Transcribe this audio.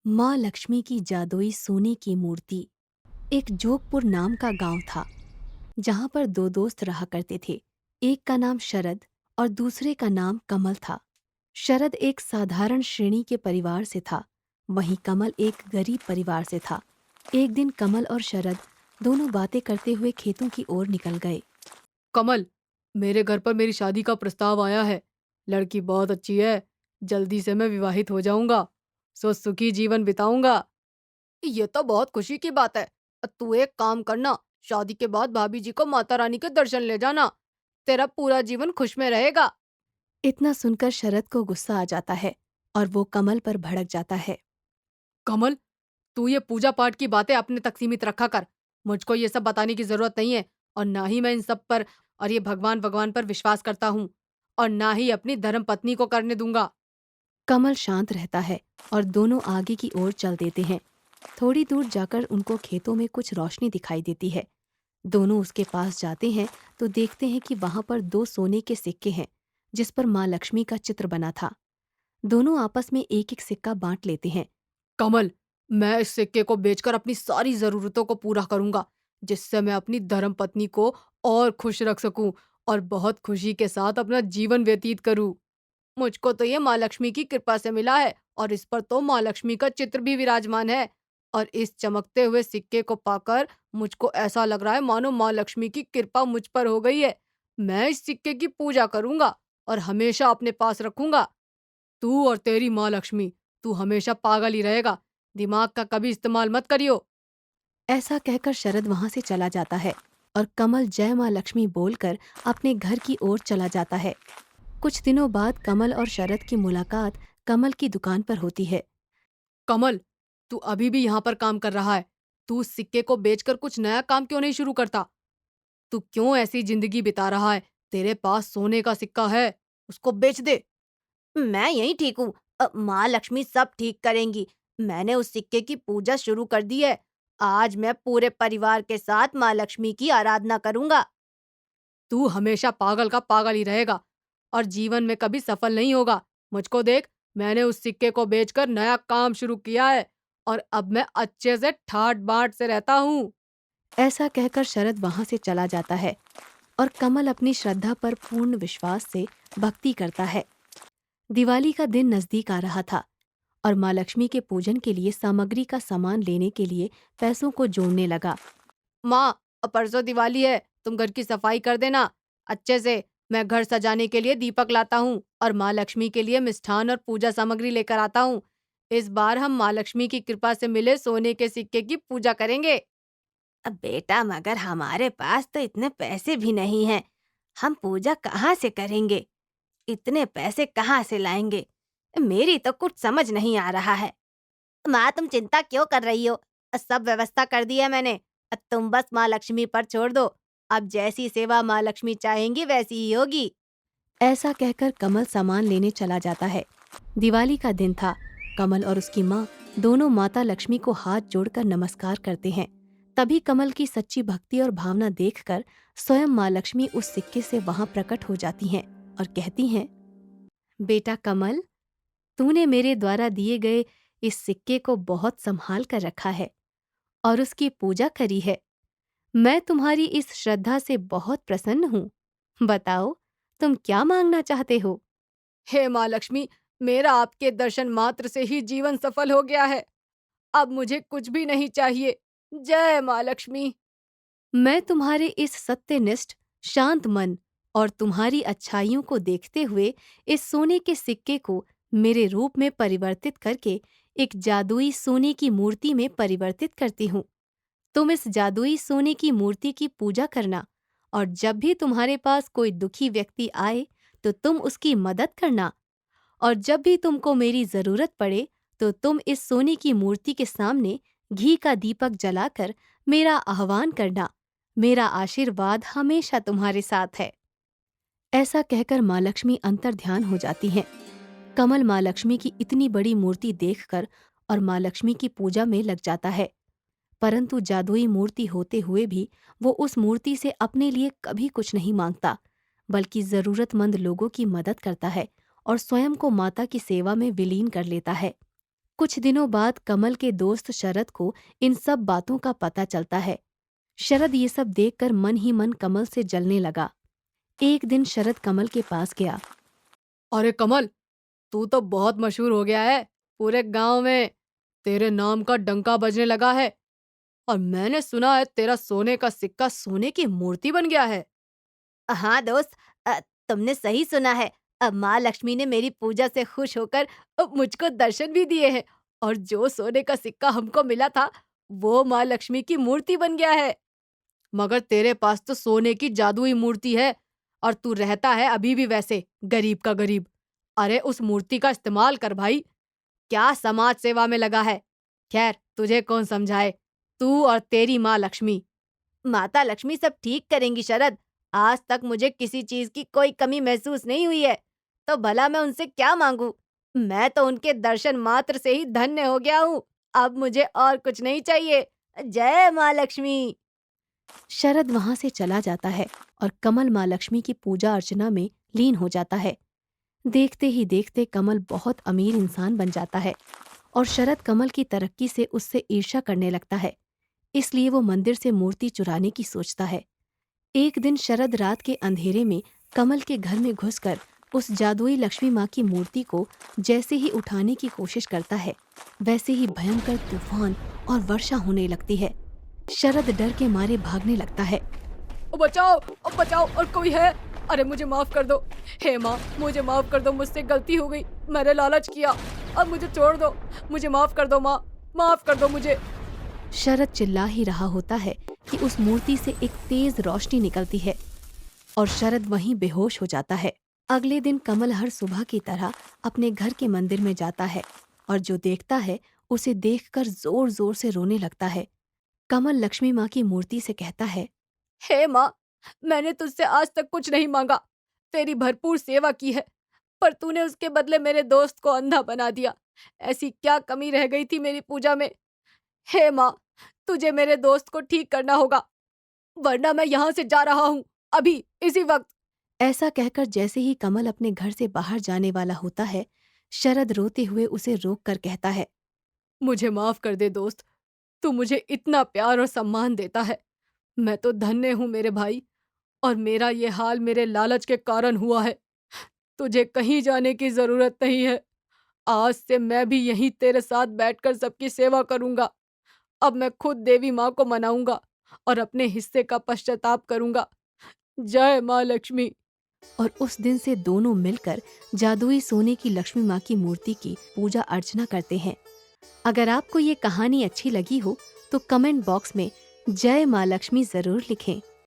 माँ लक्ष्मी की जादुई सोने की मूर्ति। एक जोगपुर नाम का गांव था जहां पर दो दोस्त रहा करते थे। एक का नाम शरद और दूसरे का नाम कमल था। शरद एक साधारण श्रेणी के परिवार से था, वहीं कमल एक गरीब परिवार से था। एक दिन कमल और शरद दोनों बातें करते हुए खेतों की ओर निकल गए। कमल, मेरे घर पर मेरी शादी का प्रस्ताव आया है। लड़की बहुत अच्छी है। जल्दी से मैं विवाहित हो जाऊंगा, सो सुखी जीवन बिताऊंगा। ये तो बहुत खुशी की बात है। तू एक काम करना, शादी के बाद भाभी जी को माता रानी के दर्शन ले जाना। तेरा पूरा जीवन खुश में रहेगा। इतना सुनकर शरद को गुस्सा आ जाता है और वो कमल पर भड़क जाता है। कमल, तू ये पूजा पाठ की बातें अपने तक सीमित रखा कर। मुझको ये सब बताने की जरूरत नहीं है, और ना ही मैं इन सब पर और ये भगवान भगवान पर विश्वास करता हूँ, और ना ही अपनी धर्म पत्नी को करने दूंगा। कमल शांत रहता है और दोनों आगे की ओर चल देते हैं। थोड़ी दूर जाकर उनको खेतों में कुछ रोशनी दिखाई देती है। दोनों उसके पास जाते हैं तो देखते हैं कि वहां पर दो सोने के सिक्के हैं जिस पर माँ लक्ष्मी का चित्र बना था। दोनों आपस में एक एक सिक्का बांट लेते हैं। कमल, मैं इस सिक्के को बेचकर अपनी सारी जरूरतों को पूरा करूंगा, जिससे मैं अपनी धर्म पत्नी को और खुश रख सकूं और बहुत खुशी के साथ अपना जीवन व्यतीत करूं। मुझको तो ये माँ लक्ष्मी की कृपा से मिला है, और इस पर तो माँ लक्ष्मी का चित्र भी विराजमान है। और इस चमकते हुए सिक्के को पाकर मुझको ऐसा लग रहा है मानो माँ लक्ष्मी की कृपा मुझ पर हो गई है। मैं इस सिक्के की पूजा करूंगा और हमेशा अपने पास रखूंगा। तू और तेरी माँ लक्ष्मी, तू हमेशा पागल ही रहेगा। दिमाग का कभी इस्तेमाल मत करियो। ऐसा कहकर शरद वहां से चला जाता है और कमल जय माँ लक्ष्मी बोलकर अपने घर की ओर चला जाता है। कुछ दिनों बाद कमल और शरद की मुलाकात कमल की दुकान पर होती है। कमल, तू अभी भी यहाँ पर काम कर रहा है। तू उस सिक्के को बेचकर कुछ नया काम क्यों नहीं शुरू करता? तू क्यों ऐसी जिंदगी बिता रहा है? तेरे पास सोने का सिक्का है, उसको बेच दे। मैं यहीं ठीक हूँ। माँ लक्ष्मी सब ठीक करेंगी। मैंने उस सिक्के की पूजा शुरू कर दी है। आज मैं पूरे परिवार के साथ माँ लक्ष्मी की आराधना करूंगा। तू हमेशा पागल का पागल ही रहेगा और जीवन में कभी सफल नहीं होगा। मुझको देख, मैंने उस सिक्के को बेचकर नया काम शुरू किया है, और अब मैं अच्छे से ठाट बाट से रहता हूँ। ऐसा कहकर शरद वहां से चला जाता है और कमल अपनी श्रद्धा पर पूर्ण विश्वास से भक्ति करता है। दिवाली का दिन नजदीक आ रहा था और माँ लक्ष्मी के पूजन के लिए सामग्री का सामान लेने के लिए पैसों को जोड़ने लगा। माँ, परसों दिवाली है, तुम घर की सफाई कर देना अच्छे से। मैं घर सजाने के लिए दीपक लाता हूँ और माँ लक्ष्मी के लिए मिष्ठान और पूजा सामग्री लेकर आता हूँ। इस बार हम माँ लक्ष्मी की कृपा से मिले सोने के सिक्के की पूजा करेंगे। अब बेटा, मगर हमारे पास तो इतने पैसे भी नहीं हैं। हम पूजा कहाँ से करेंगे? इतने पैसे कहाँ से लाएंगे? मेरी तो कुछ समझ नहीं आ रहा है। माँ, तुम चिंता क्यों कर रही हो? सब व्यवस्था कर दी है मैंने। तुम बस माँ लक्ष्मी पर छोड़ दो। अब जैसी सेवा माँ लक्ष्मी चाहेंगी वैसी ही होगी। ऐसा कहकर कमल सामान लेने चला जाता है। दिवाली का दिन था। कमल और उसकी माँ दोनों माता लक्ष्मी को हाथ जोड़कर नमस्कार करते हैं। तभी कमल की सच्ची भक्ति और भावना देखकर स्वयं माँ लक्ष्मी उस सिक्के से वहां प्रकट हो जाती हैं और कहती हैं, बेटा कमल, तूने मेरे द्वारा दिए गए इस सिक्के को बहुत संभाल कर रखा है और उसकी पूजा करी है। मैं तुम्हारी इस श्रद्धा से बहुत प्रसन्न हूँ। बताओ, तुम क्या मांगना चाहते हो? हे माँ लक्ष्मी, मेरा आपके दर्शन मात्र से ही जीवन सफल हो गया है। अब मुझे कुछ भी नहीं चाहिए। जय माँ लक्ष्मी। मैं तुम्हारे इस सत्यनिष्ठ, शांत मन और तुम्हारी अच्छाइयों को देखते हुए इस सोने के सिक्के को मेरे रूप में परिवर्तित करके एक जादुई सोने की मूर्ति में परिवर्तित करती हूँ। तुम इस जादुई सोने की मूर्ति की पूजा करना और जब भी तुम्हारे पास कोई दुखी व्यक्ति आए तो तुम उसकी मदद करना, और जब भी तुमको मेरी जरूरत पड़े तो तुम इस सोने की मूर्ति के सामने घी का दीपक जलाकर मेरा आह्वान करना। मेरा आशीर्वाद हमेशा तुम्हारे साथ है। ऐसा कहकर माँ लक्ष्मी अंतर्ध्यान हो जाती हैं। कमल माँ लक्ष्मी की इतनी बड़ी मूर्ति देखकर और माँ लक्ष्मी की पूजा में लग जाता है। परंतु जादुई मूर्ति होते हुए भी वो उस मूर्ति से अपने लिए कभी कुछ नहीं मांगता, बल्कि जरूरतमंद लोगों की मदद करता है और स्वयं को माता की सेवा में विलीन कर लेता है। कुछ दिनों बाद कमल के दोस्त शरद को इन सब बातों का पता चलता है। शरद ये सब देखकर मन ही मन कमल से जलने लगा। एक दिन शरद कमल के पास गया। अरे कमल, तू तो बहुत मशहूर हो गया है। पूरे गांव में तेरे नाम का डंका बजने लगा है। और मैंने सुना है तेरा सोने का सिक्का सोने की मूर्ति बन गया है। हाँ दोस्त, तुमने सही सुना है। माँ लक्ष्मी ने मेरी पूजा से खुश होकर मुझको दर्शन भी दिए हैं, और जो सोने का सिक्का हमको मिला था वो माँ लक्ष्मी की मूर्ति बन गया है। मगर तेरे पास तो सोने की जादुई मूर्ति है, और तू रहता है अभी भी वैसे गरीब का गरीब। अरे उस मूर्ति का इस्तेमाल कर भाई, क्या समाज सेवा में लगा है। खैर, तुझे कौन समझाए, तू और तेरी माँ लक्ष्मी। माता लक्ष्मी सब ठीक करेंगी शरद। आज तक मुझे किसी चीज की कोई कमी महसूस नहीं हुई है, तो भला मैं उनसे क्या मांगू। मैं तो उनके दर्शन मात्र से ही धन्य हो गया हूँ। अब मुझे और कुछ नहीं चाहिए। जय माँ लक्ष्मी। शरद वहां से चला जाता है और कमल माँ लक्ष्मी की पूजा अर्चना में लीन हो जाता है। देखते ही देखते कमल बहुत अमीर इंसान बन जाता है और शरद कमल की तरक्की से उससे ईर्ष्या करने लगता है। इसलिए वो मंदिर से मूर्ति चुराने की सोचता है। एक दिन शरद रात के अंधेरे में कमल के घर में घुसकर उस जादुई लक्ष्मी माँ की मूर्ति को जैसे ही उठाने की कोशिश करता है, वैसे ही भयंकर तूफान और वर्षा होने लगती है। शरद डर के मारे भागने लगता है। ओ बचाओ, और कोई है? अरे मुझे माफ कर दो। हे माँ, मुझे माफ कर दो, मुझसे गलती हो गई, मैंने लालच किया। अब मुझे छोड़ दो, मुझे माफ कर दो माँ, माफ कर दो मुझे। शरद चिल्ला ही रहा होता है कि उस मूर्ति से एक तेज रोशनी निकलती है और शरद वहीं बेहोश हो जाता है। अगले दिन कमल हर सुबह की तरह अपने घर के मंदिर में जाता है और जो देखता है उसे देखकर जोर जोर से रोने लगता है। कमल लक्ष्मी माँ की मूर्ति से कहता है, हे माँ, मैंने तुझसे आज तक कुछ नहीं मांगा, तेरी भरपूर सेवा की है, पर तूने उसके बदले मेरे दोस्त को अंधा बना दिया। ऐसी क्या कमी रह गई थी मेरी पूजा में? हे माँ, तुझे मेरे दोस्त को ठीक करना होगा, वरना मैं यहाँ से जा रहा हूँ, अभी इसी वक्त। ऐसा कहकर जैसे ही कमल अपने घर से बाहर जाने वाला होता है, शरद रोते हुए उसे रोक कर कहता है, मुझे माफ कर दे दोस्त, तू मुझे इतना प्यार और सम्मान देता है। मैं तो धन्य हूँ मेरे भाई, और मेरा ये हाल मेरे लालच के कारण हुआ है। तुझे कहीं जाने की जरूरत नहीं है। आज से मैं भी यहीं तेरे साथ बैठकर सबकी सेवा करूंगा। अब मैं खुद देवी माँ को मनाऊंगा और अपने हिस्से का पश्चाताप करूंगा। जय माँ लक्ष्मी। और उस दिन से दोनों मिलकर जादुई सोने की लक्ष्मी माँ की मूर्ति की पूजा अर्चना करते हैं। अगर आपको ये कहानी अच्छी लगी हो तो कमेंट बॉक्स में जय माँ लक्ष्मी जरूर लिखें।